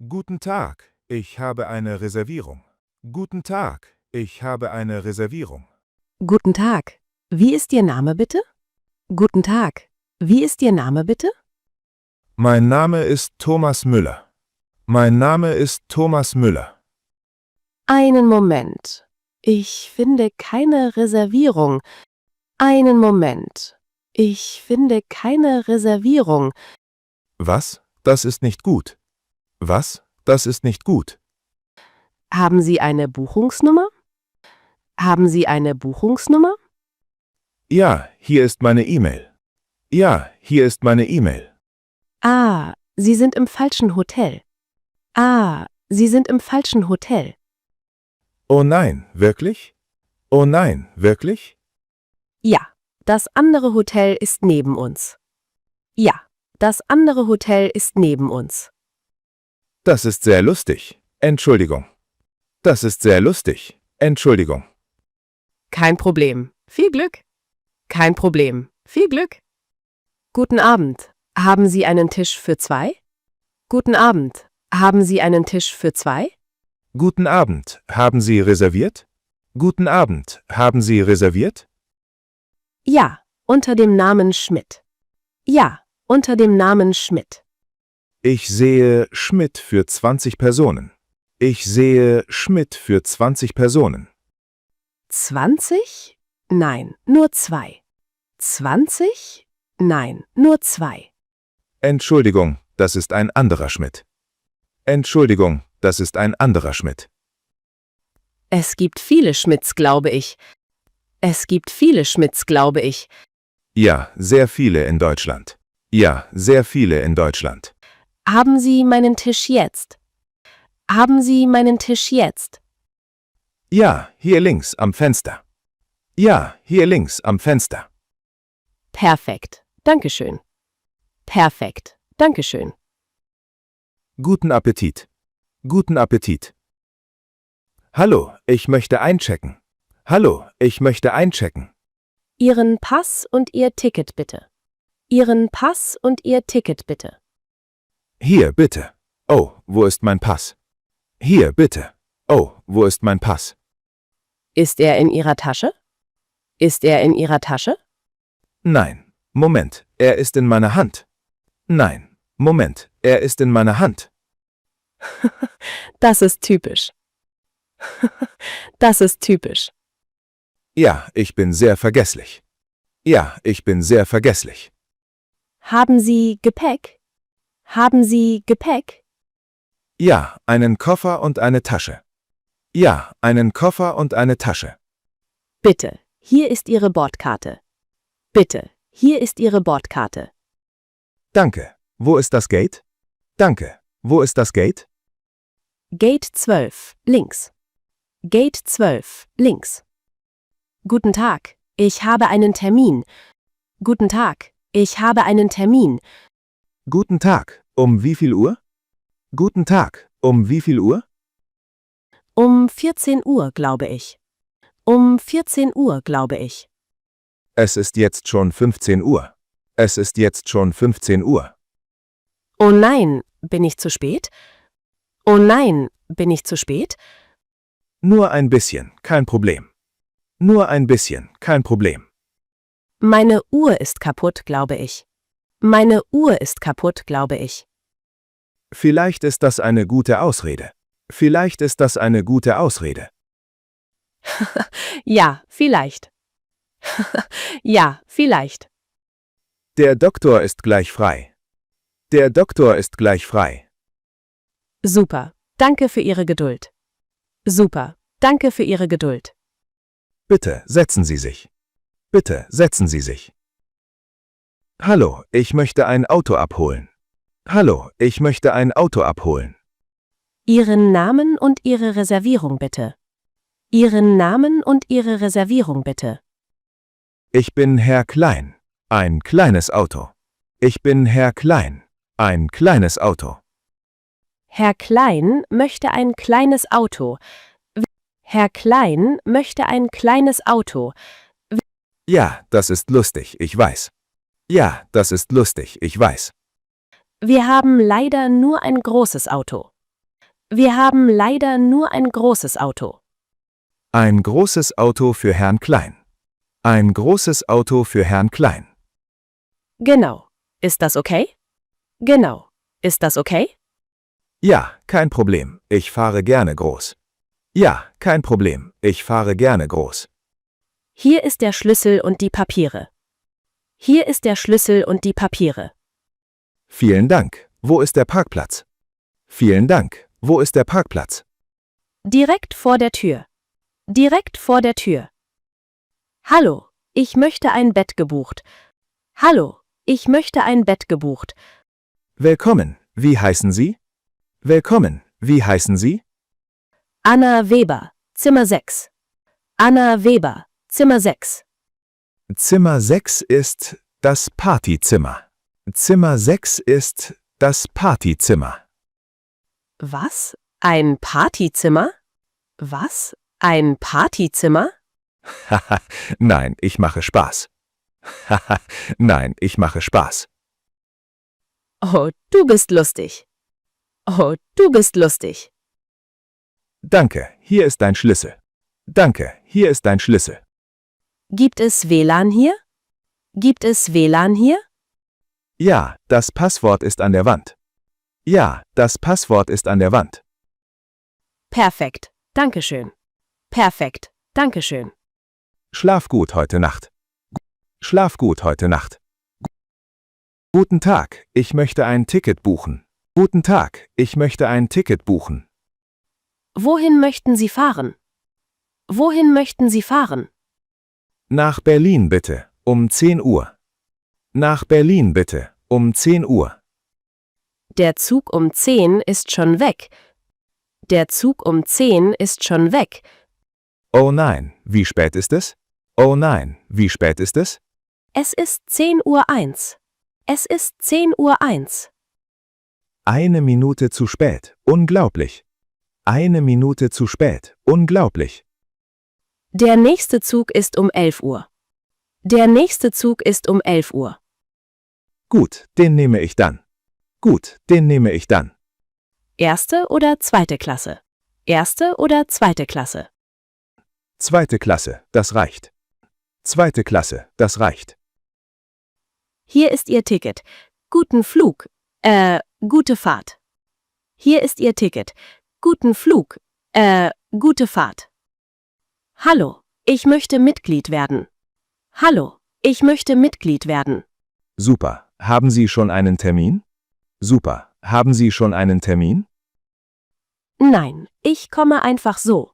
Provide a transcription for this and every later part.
Guten Tag, ich habe eine Reservierung. Guten Tag, ich habe eine Reservierung. Guten Tag. Wie ist Ihr Name bitte? Guten Tag. Wie ist Ihr Name bitte? Mein Name ist Thomas Müller. Mein Name ist Thomas Müller. Einen Moment. Ich finde keine Reservierung. Einen Moment. Ich finde keine Reservierung. Was? Das ist nicht gut. Was? Das ist nicht gut. Haben Sie eine Buchungsnummer? Haben Sie eine Buchungsnummer? Ja, hier ist meine E-Mail. Ja, hier ist meine E-Mail. Ah, Sie sind im falschen Hotel. Ah, Sie sind im falschen Hotel. Oh nein, wirklich? Oh nein, wirklich? Ja, das andere Hotel ist neben uns. Ja, das andere Hotel ist neben uns. Das ist sehr lustig. Entschuldigung. Das ist sehr lustig. Entschuldigung. Kein Problem. Viel Glück. Kein Problem. Viel Glück. Guten Abend. Haben Sie einen Tisch für zwei? Guten Abend. Haben Sie einen Tisch für zwei? Guten Abend, haben Sie reserviert? Guten Abend, haben Sie reserviert? Ja, unter dem Namen Schmidt. Ja, unter dem Namen Schmidt. Ich sehe Schmidt für 20 Personen. Ich sehe Schmidt für 20 Personen. 20? Nein, nur zwei. 20? Nein, nur zwei. Entschuldigung, das ist ein anderer Schmidt. Entschuldigung, das ist ein anderer Schmidt. Es gibt viele Schmidts, glaube ich. Es gibt viele Schmidts, glaube ich. Ja, sehr viele in Deutschland. Ja, sehr viele in Deutschland. Haben Sie meinen Tisch jetzt? Haben Sie meinen Tisch jetzt? Ja, hier links am Fenster. Ja, hier links am Fenster. Perfekt. Dankeschön. Perfekt. Dankeschön. Guten Appetit. Guten Appetit. Hallo, ich möchte einchecken. Hallo, ich möchte einchecken. Ihren Pass und Ihr Ticket bitte. Ihren Pass und Ihr Ticket bitte. Hier, bitte. Oh, wo ist mein Pass? Hier, bitte. Oh, wo ist mein Pass? Ist er in Ihrer Tasche? Ist er in Ihrer Tasche? Nein, Moment, er ist in meiner Hand. Nein, Moment, er ist in meiner Hand. Das ist typisch. Das ist typisch. Ja, ich bin sehr vergesslich. Ja, ich bin sehr vergesslich. Haben Sie Gepäck? Haben Sie Gepäck? Ja, einen Koffer und eine Tasche. Ja, einen Koffer und eine Tasche. Bitte, hier ist Ihre Bordkarte. Bitte, hier ist Ihre Bordkarte. Danke. Wo ist das Gate? Danke. Wo ist das Gate? Gate 12, links. Gate 12, links. Guten Tag, ich habe einen Termin. Guten Tag, ich habe einen Termin. Guten Tag. Um wie viel Uhr? Guten Tag. Um wie viel Uhr? Um 14 Uhr, glaube ich. Um 14 Uhr, glaube ich. Es ist jetzt schon 15 Uhr. Es ist jetzt schon 15 Uhr. Oh nein, bin ich zu spät? Oh nein, bin ich zu spät? Nur ein bisschen, kein Problem. Nur ein bisschen, kein Problem. Meine Uhr ist kaputt, glaube ich. Meine Uhr ist kaputt, glaube ich. Vielleicht ist das eine gute Ausrede. Vielleicht ist das eine gute Ausrede. Ja, vielleicht. Ja, vielleicht. Der Doktor ist gleich frei. Der Doktor ist gleich frei. Super, danke für Ihre Geduld. Super, danke für Ihre Geduld. Bitte setzen Sie sich. Bitte setzen Sie sich. Hallo, ich möchte ein Auto abholen. Hallo, ich möchte ein Auto abholen. Ihren Namen und Ihre Reservierung bitte. Ihren Namen und Ihre Reservierung bitte. Ich bin Herr Klein. Ein kleines Auto. Ich bin Herr Klein. Ein kleines Auto. Herr Klein möchte ein kleines Auto. Herr Klein möchte ein kleines Auto. Ja, das ist lustig, ich weiß. Ja, das ist lustig, ich weiß. Wir haben leider nur ein großes Auto. Wir haben leider nur ein großes Auto. Ein großes Auto für Herrn Klein. Ein großes Auto für Herrn Klein. Genau. Ist das okay? Genau. Ist das okay? Ja, kein Problem. Ich fahre gerne groß. Ja, kein Problem. Ich fahre gerne groß. Hier ist der Schlüssel und die Papiere. Hier ist der Schlüssel und die Papiere. Vielen Dank. Wo ist der Parkplatz? Vielen Dank. Wo ist der Parkplatz? Direkt vor der Tür. Direkt vor der Tür. Hallo, ich möchte ein Bett gebucht. Hallo, ich möchte ein Bett gebucht. Willkommen. Wie heißen Sie? Willkommen. Wie heißen Sie? Anna Weber, Zimmer 6. Anna Weber, Zimmer 6. Zimmer 6 ist das Partyzimmer. Zimmer 6 ist das Partyzimmer. Was? Ein Partyzimmer? Was? Ein Partyzimmer? Haha, nein, ich mache Spaß. Haha, nein, ich mache Spaß. Oh, du bist lustig. Oh, du bist lustig. Danke, hier ist dein Schlüssel. Danke, hier ist dein Schlüssel. Gibt es WLAN hier? Gibt es WLAN hier? Ja, das Passwort ist an der Wand. Ja, das Passwort ist an der Wand. Perfekt, Dankeschön. Perfekt, Dankeschön. Schlaf gut heute Nacht. Schlaf gut heute Nacht. Guten Tag, ich möchte ein Ticket buchen. Guten Tag, ich möchte ein Ticket buchen. Wohin möchten Sie fahren? Wohin möchten Sie fahren? Nach Berlin bitte, um 10 Uhr. Nach Berlin bitte, um 10 Uhr. Der Zug um 10 ist schon weg. Der Zug um 10 ist schon weg. Oh nein, wie spät ist es? Oh nein, wie spät ist es? Es ist 10:01 Uhr. Es ist 10:01 Uhr. Eine Minute zu spät, unglaublich. Eine Minute zu spät, unglaublich. Der nächste Zug ist um 11 Uhr. Der nächste Zug ist um 11 Uhr. Gut, den nehme ich dann. Gut, den nehme ich dann. Erste oder zweite Klasse? Erste oder zweite Klasse? Zweite Klasse, das reicht. Zweite Klasse, das reicht. Hier ist Ihr Ticket. Guten Flug. Gute Fahrt. Hier ist Ihr Ticket. Guten Flug. Gute Fahrt. Hallo, ich möchte Mitglied werden. Hallo, ich möchte Mitglied werden. Super, haben Sie schon einen Termin? Super, haben Sie schon einen Termin? Nein, ich komme einfach so.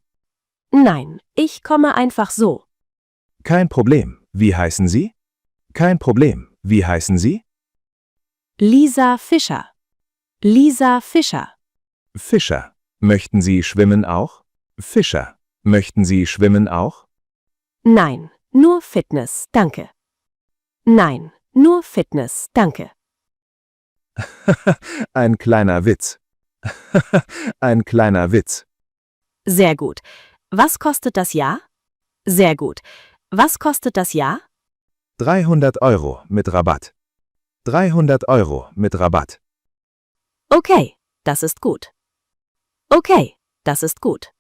Nein, ich komme einfach so. Kein Problem, wie heißen Sie? Kein Problem, wie heißen Sie? Lisa Fischer. Lisa Fischer. Fischer, möchten Sie schwimmen auch? Fischer, möchten Sie schwimmen auch? Nein, nur Fitness, danke. Nein, nur Fitness, danke. Ein kleiner Witz. Ein kleiner Witz. Sehr gut. Was kostet das Jahr? Sehr gut. Was kostet das Jahr? 300 € mit Rabatt. 300 € mit Rabatt. Okay, das ist gut. Okay, das ist gut.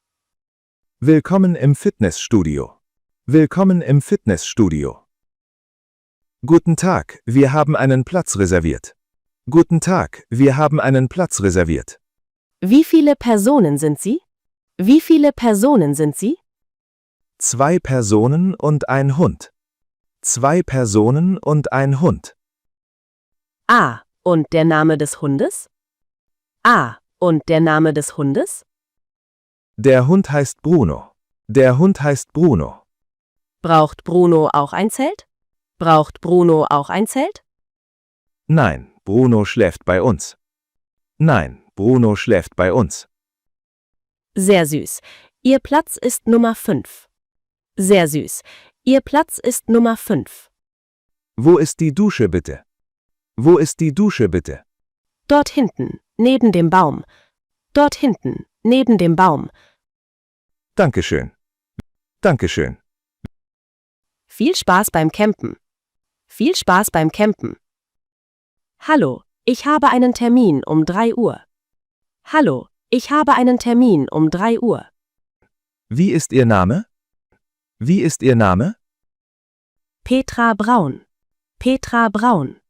Willkommen im Fitnessstudio. Willkommen im Fitnessstudio. Guten Tag, wir haben einen Platz reserviert. Guten Tag, wir haben einen Platz reserviert. Wie viele Personen sind Sie? Wie viele Personen sind Sie? 2 Personen und ein Hund. 2 Personen und ein Hund. Ah, und der Name des Hundes? Ah, und der Name des Hundes? Der Hund heißt Bruno. Der Hund heißt Bruno. Braucht Bruno auch ein Zelt? Braucht Bruno auch ein Zelt? Nein, Bruno schläft bei uns. Nein, Bruno schläft bei uns. Sehr süß. Ihr Platz ist Nummer 5. Sehr süß. Ihr Platz ist Nummer 5. Wo ist die Dusche bitte? Wo ist die Dusche bitte? Dort hinten, neben dem Baum. Dort hinten, neben dem Baum. Dankeschön. Dankeschön. Viel Spaß beim Campen. Viel Spaß beim Campen. Hallo, ich habe einen Termin um 3 Uhr. Hallo, Ich habe einen Termin um 3 Uhr. Wie ist Ihr Name? Wie ist Ihr Name? Petra Braun. Petra Braun.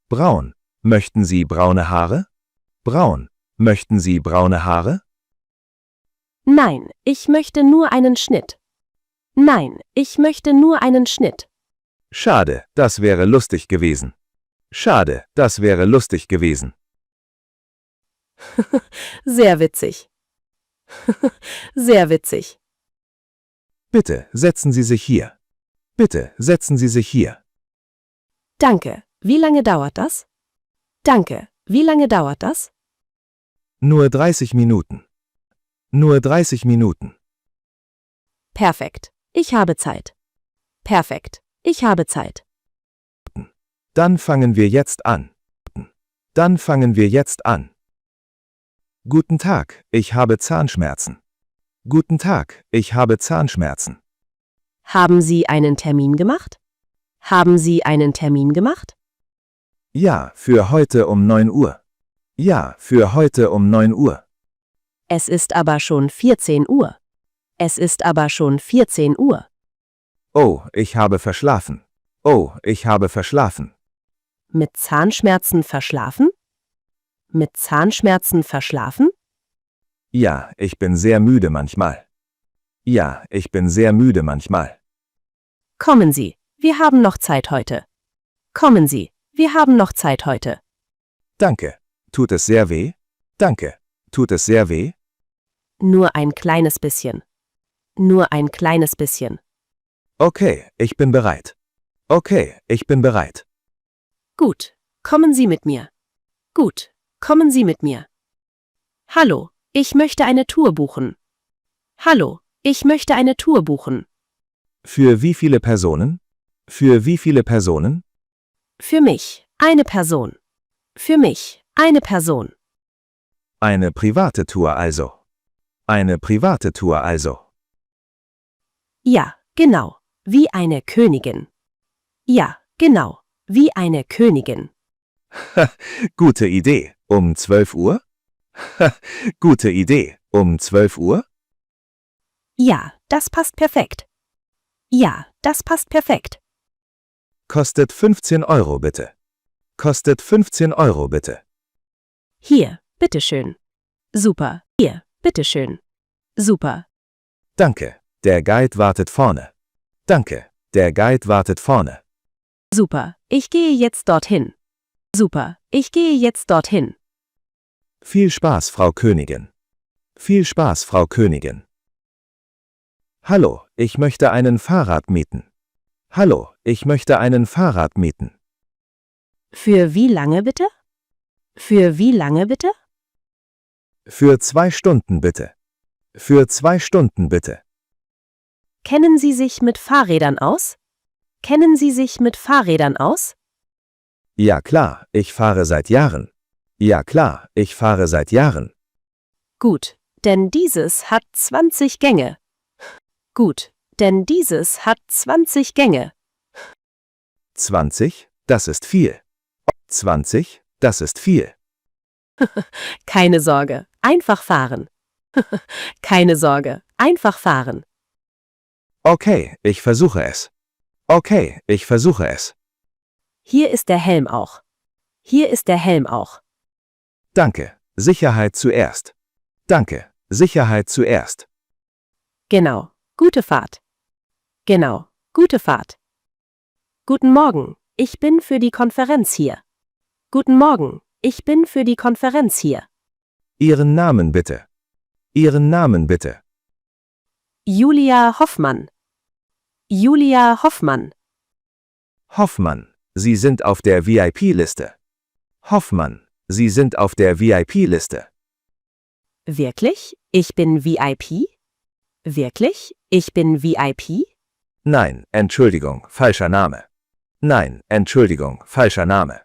Braun. Möchten Sie braune Haare? Braun. Möchten Sie braune Haare? Nein, ich möchte nur einen Schnitt. Nein, ich möchte nur einen Schnitt. Schade, das wäre lustig gewesen. Schade, das wäre lustig gewesen. Sehr witzig. Sehr witzig. Bitte, setzen Sie sich hier. Bitte, setzen Sie sich hier. Danke. Wie lange dauert das? Danke. Wie lange dauert das? Nur 30 Minuten. Nur 30 Minuten. Perfekt. Ich habe Zeit. Perfekt. Ich habe Zeit. Dann fangen wir jetzt an. Dann fangen wir jetzt an. Guten Tag, ich habe Zahnschmerzen. Guten Tag, ich habe Zahnschmerzen. Haben Sie einen Termin gemacht? Haben Sie einen Termin gemacht? Ja, für heute um 9 Uhr. Ja, für heute um 9 Uhr. Es ist aber schon 14 Uhr. Es ist aber schon 14 Uhr. Oh, ich habe verschlafen. Oh, ich habe verschlafen. Mit Zahnschmerzen verschlafen? Mit Zahnschmerzen verschlafen? Ja, ich bin sehr müde manchmal. Ja, ich bin sehr müde manchmal. Kommen Sie, wir haben noch Zeit heute. Kommen Sie, wir haben noch Zeit heute. Danke. Tut es sehr weh? Danke. Tut es sehr weh? Nur ein kleines bisschen. Nur ein kleines bisschen. Okay, ich bin bereit. Okay, ich bin bereit. Gut, kommen Sie mit mir. Gut, kommen Sie mit mir. Hallo, ich möchte eine Tour buchen. Hallo, ich möchte eine Tour buchen. Für wie viele Personen? Für wie viele Personen? Für mich, eine Person. Für mich, eine Person. Eine private Tour also. Eine private Tour also. Ja, genau, wie eine Königin. Ja, genau, wie eine Königin. Gute Idee. Um 12 Uhr? Gute Idee. Um 12 Uhr? Ja, das passt perfekt. Ja, das passt perfekt. Kostet 15 Euro bitte. Kostet 15 Euro bitte. Hier, bitteschön. Super, hier, bitteschön. Super. Danke. Der Guide wartet vorne. Danke. Der Guide wartet vorne. Super, ich gehe jetzt dorthin. Super, ich gehe jetzt dorthin. Viel Spaß, Frau Königin. Viel Spaß, Frau Königin. Hallo, ich möchte einen Fahrrad mieten. Hallo, ich möchte einen Fahrrad mieten. Für wie lange bitte? Für wie lange bitte? Für 2 Stunden bitte. Für 2 Stunden bitte. Kennen Sie sich mit Fahrrädern aus? Kennen Sie sich mit Fahrrädern aus? Ja klar, ich fahre seit Jahren. Ja klar, ich fahre seit Jahren. Gut, denn dieses hat 20 Gänge. Gut, denn dieses hat 20 Gänge. 20? Das ist viel. 20? Das ist viel. Keine Sorge, einfach fahren. Keine Sorge, einfach fahren. Okay, ich versuche es. Okay, ich versuche es. Hier ist der Helm auch. Hier ist der Helm auch. Danke, Sicherheit zuerst. Danke, Sicherheit zuerst. Genau, gute Fahrt. Genau, gute Fahrt. Guten Morgen, ich bin für die Konferenz hier. Guten Morgen, ich bin für die Konferenz hier. Ihren Namen bitte. Ihren Namen bitte. Julia Hoffmann. Julia Hoffmann. Hoffmann, Sie sind auf der VIP-Liste. Hoffmann, Sie sind auf der VIP-Liste. Wirklich? Ich bin VIP? Wirklich? Ich bin VIP? Nein, Entschuldigung, falscher Name. Nein, Entschuldigung, falscher Name.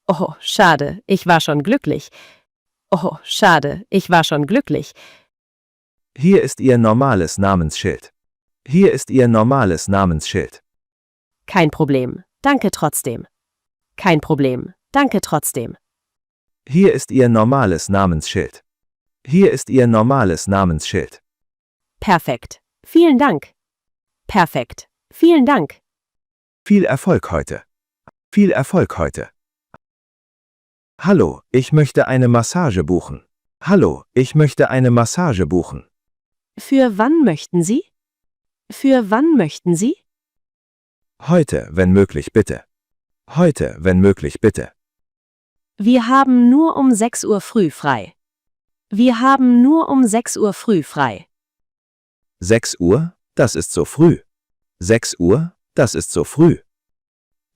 Oh, schade, ich war schon glücklich. Oh, schade, ich war schon glücklich. Hier ist Ihr normales Namensschild. Hier ist Ihr normales Namensschild. Kein Problem, danke trotzdem. Kein Problem, danke trotzdem. Hier ist Ihr normales Namensschild. Hier ist Ihr normales Namensschild. Perfekt. Vielen Dank. Perfekt. Vielen Dank. Viel Erfolg heute. Viel Erfolg heute. Hallo, ich möchte eine Massage buchen. Hallo, ich möchte eine Massage buchen. Für wann möchten Sie? Für wann möchten Sie? Heute, wenn möglich, bitte. Heute, wenn möglich, bitte. Wir haben nur um 6 Uhr früh frei. Wir haben nur um 6 Uhr früh frei. 6 Uhr? Das ist so früh. 6 Uhr? Das ist so früh.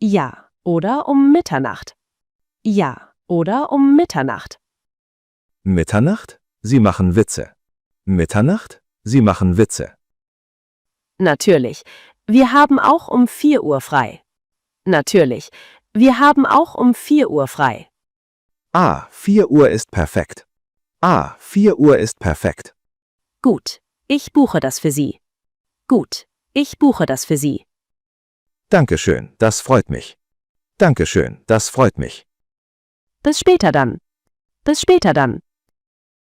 Ja, oder um Mitternacht. Ja, oder um Mitternacht. Mitternacht? Sie machen Witze. Mitternacht? Sie machen Witze. Natürlich. Wir haben auch um 4 Uhr frei. Natürlich. Wir haben auch um 4 Uhr frei. 4 Uhr ist perfekt. 4 Uhr ist perfekt. Gut, ich buche das für Sie. Gut, ich buche das für Sie. Dankeschön, das freut mich. Dankeschön, das freut mich. Bis später dann. Bis später dann.